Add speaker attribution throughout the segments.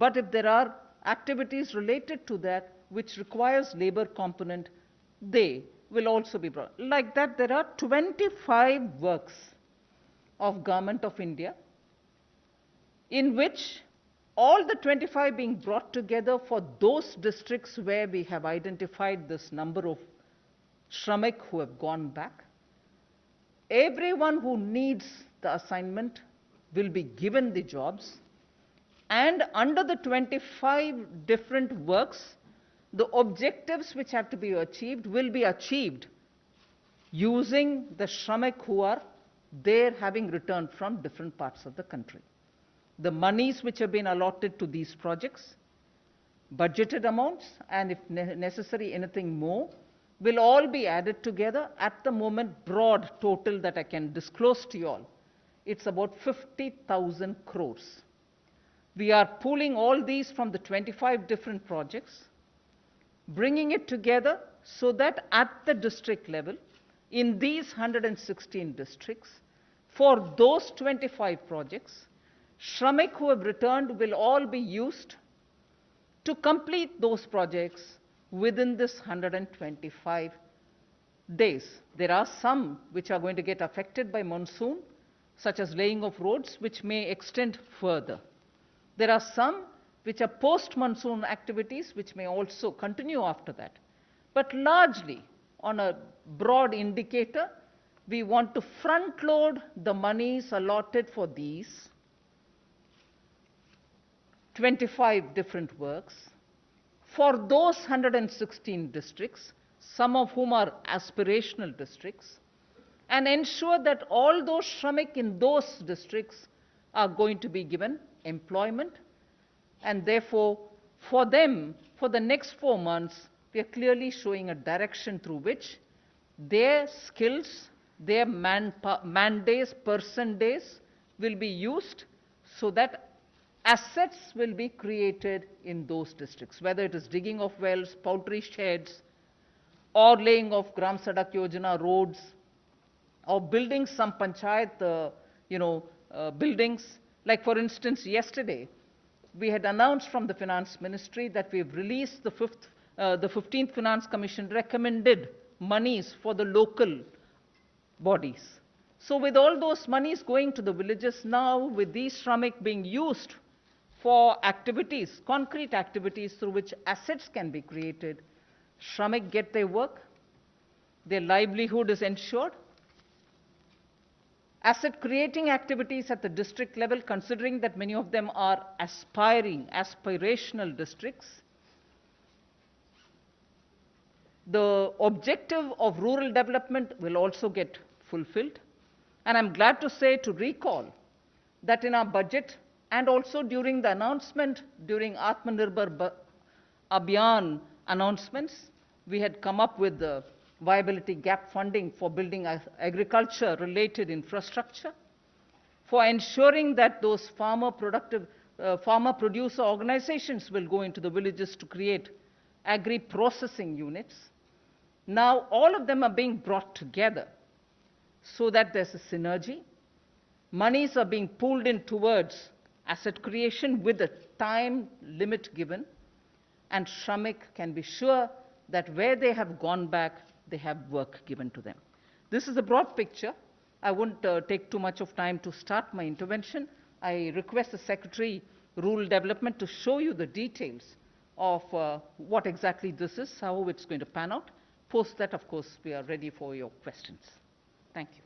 Speaker 1: But if there are activities related to that which requires labor component, they will also be brought. Like that, there are 25 works of Government of India in which all the 25 being brought together for those districts where we have identified this number of Shramik who have gone back. Everyone who needs the assignment will be given the jobs, and under the 25 different works, the objectives which have to be achieved will be achieved using the Shramik who are there having returned from different parts of the country. The monies which have been allotted to these projects, budgeted amounts, and if necessary anything more, will all be added together. At the moment, broad total that I can disclose to you all, it's about 50,000 crores. We are pooling all these from the 25 different projects, bringing it together so that at the district level, in these 116 districts, for those 25 projects, Shramik who have returned will all be used to complete those projects within this 125 days. There are some which are going to get affected by monsoon, such as laying of roads, which may extend further. There are some which are post-monsoon activities, which may also continue after that. But largely, on a broad indicator, we want to front-load the monies allotted for these 25 different works for those 116 districts, some of whom are aspirational districts, and ensure that all those Shramik in those districts are going to be given employment. And therefore, for them, for the next 4 months, we are clearly showing a direction through which their skills, their man days, person days will be used so that assets will be created in those districts, whether it is digging of wells, poultry sheds, or laying of Gram Sadak Yojana roads, or building some panchayat, buildings. Like for instance, yesterday, we had announced from the Finance Ministry that we have released the 15th Finance Commission recommended monies for the local bodies. So with all those monies going to the villages now, with these Shramik being used for activities, concrete activities through which assets can be created, Shramik get their work, their livelihood is ensured. Asset creating activities at the district level, considering that many of them are aspirational districts, the objective of rural development will also get fulfilled. And I'm glad to say, to recall, that in our budget and also during the announcement, during Atmanirbhar Abhiyaan announcements, we had come up with the viability gap funding for building agriculture-related infrastructure, for ensuring that those farmer producer organizations will go into the villages to create agri-processing units. Now, all of them are being brought together so that there's a synergy. Monies are being pulled in towards asset creation with a time limit given, and Shramik can be sure that where they have gone back, they have work given to them. This is a broad picture. I won't take too much of time to start my intervention. I request the Secretary, Rural Development, to show you the details of what exactly this is, how it's going to pan out. Post that, of course, we are ready for your questions. Thank you.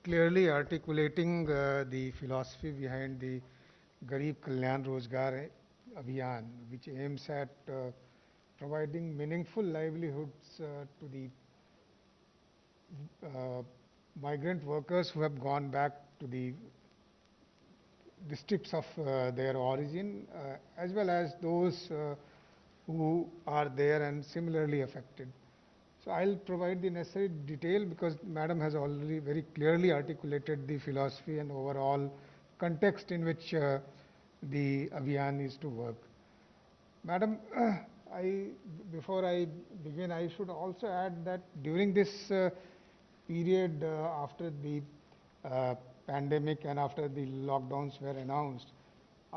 Speaker 2: Clearly articulating the philosophy behind the Garib, Kalyan, Rojgar Abhiyaan, which aims at providing meaningful livelihoods to the migrant workers who have gone back to the districts of their origin, as well as those who are there and similarly affected. So I'll provide the necessary detail because Madam has already very clearly articulated the philosophy and overall context in which the Abhiyaan is to work. Madam, before I begin, I should also add that during this period after the pandemic and after the lockdowns were announced,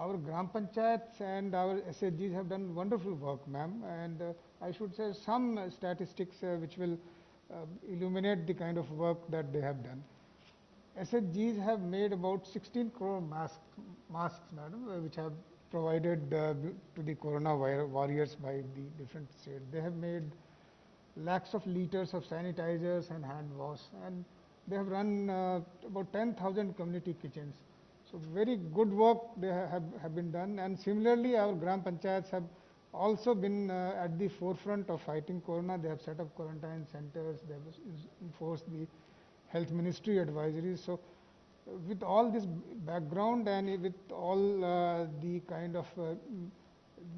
Speaker 2: our Gram Panchayats and our SHGs have done wonderful work, ma'am, and I should say some statistics which will illuminate the kind of work that they have done. SHGs have made about 16 crore masks, madam, which have provided to the corona warriors by the different states. They have made lakhs of liters of sanitizers and hand wash, and they have run about 10,000 community kitchens. So very good work they have been done, and similarly our Gram Panchayats have also been at the forefront of fighting corona. They have set up quarantine centers, they have enforced the health ministry advisories. So with all this background and with all the kind of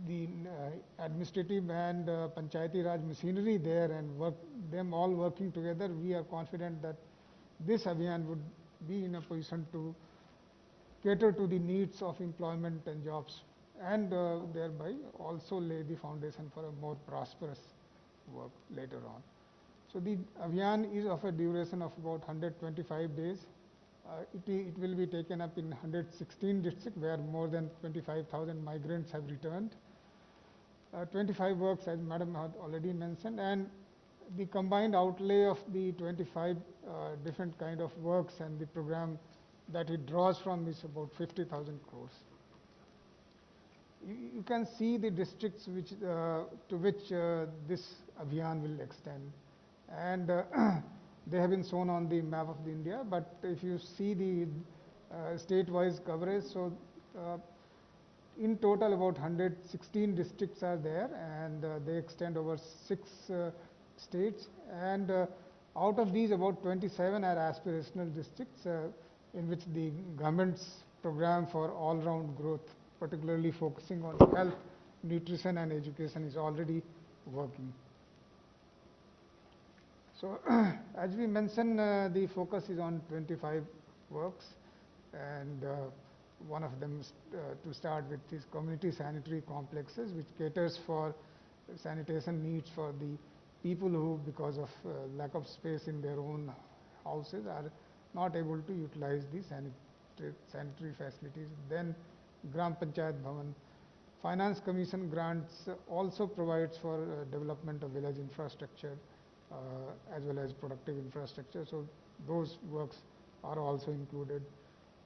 Speaker 2: the administrative and panchayati raj machinery there and them all working together, we are confident that this Abhiyaan would be in a position to cater to the needs of employment and jobs, and thereby also lay the foundation for a more prosperous work later on. So the Abhiyaan is of a duration of about 125 days. It will be taken up in 116 districts where more than 25,000 migrants have returned. 25 works, as Madam had already mentioned, and the combined outlay of the 25 different kind of works and the program that it draws from is about 50,000 crores. You can see the districts which, to which this Abhiyaan will extend, and they have been shown on the map of the India, but if you see the state-wise coverage, so in total about 116 districts are there, and they extend over 6 states, and out of these about 27 are aspirational districts in which the government's program for all-round growth, particularly focusing on health, nutrition and education, is already working. So as we mentioned, the focus is on 25 works, and one of them is to start with these community sanitary complexes, which caters for sanitation needs for the people who, because of lack of space in their own houses, are not able to utilize the sanitary facilities. Then Gram Panchayat Bhavan. Finance Commission grants also provides for development of village infrastructure as well as productive infrastructure. So those works are also included.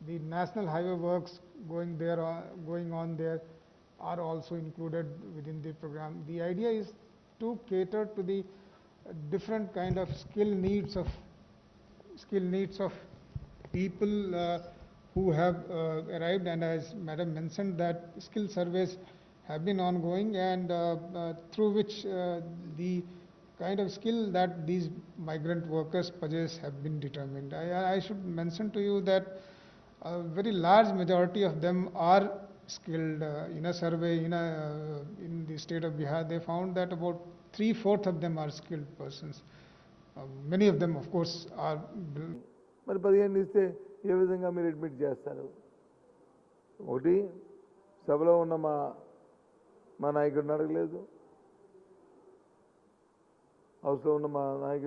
Speaker 2: The national highway works going on there are also included within the program. The idea is to cater to the different kind of skill needs of people who have arrived, and as Madam mentioned, that skill surveys have been ongoing, and through which the kind of skill that these migrant workers possess have been determined. I should mention to you that a very large majority of them are skilled. In a survey in the state of Bihar, they found that about 3/4 of them are skilled persons. Many of them, of course, are.
Speaker 3: మరి 15 ఇస్తే ఏ విధంగా మీరు admit చేస్తారు? ఒకటి సభలో ఉన్న మా నాయకుడిని అడగలేదు, హౌస్లో ఉన్న మా నాయకుడు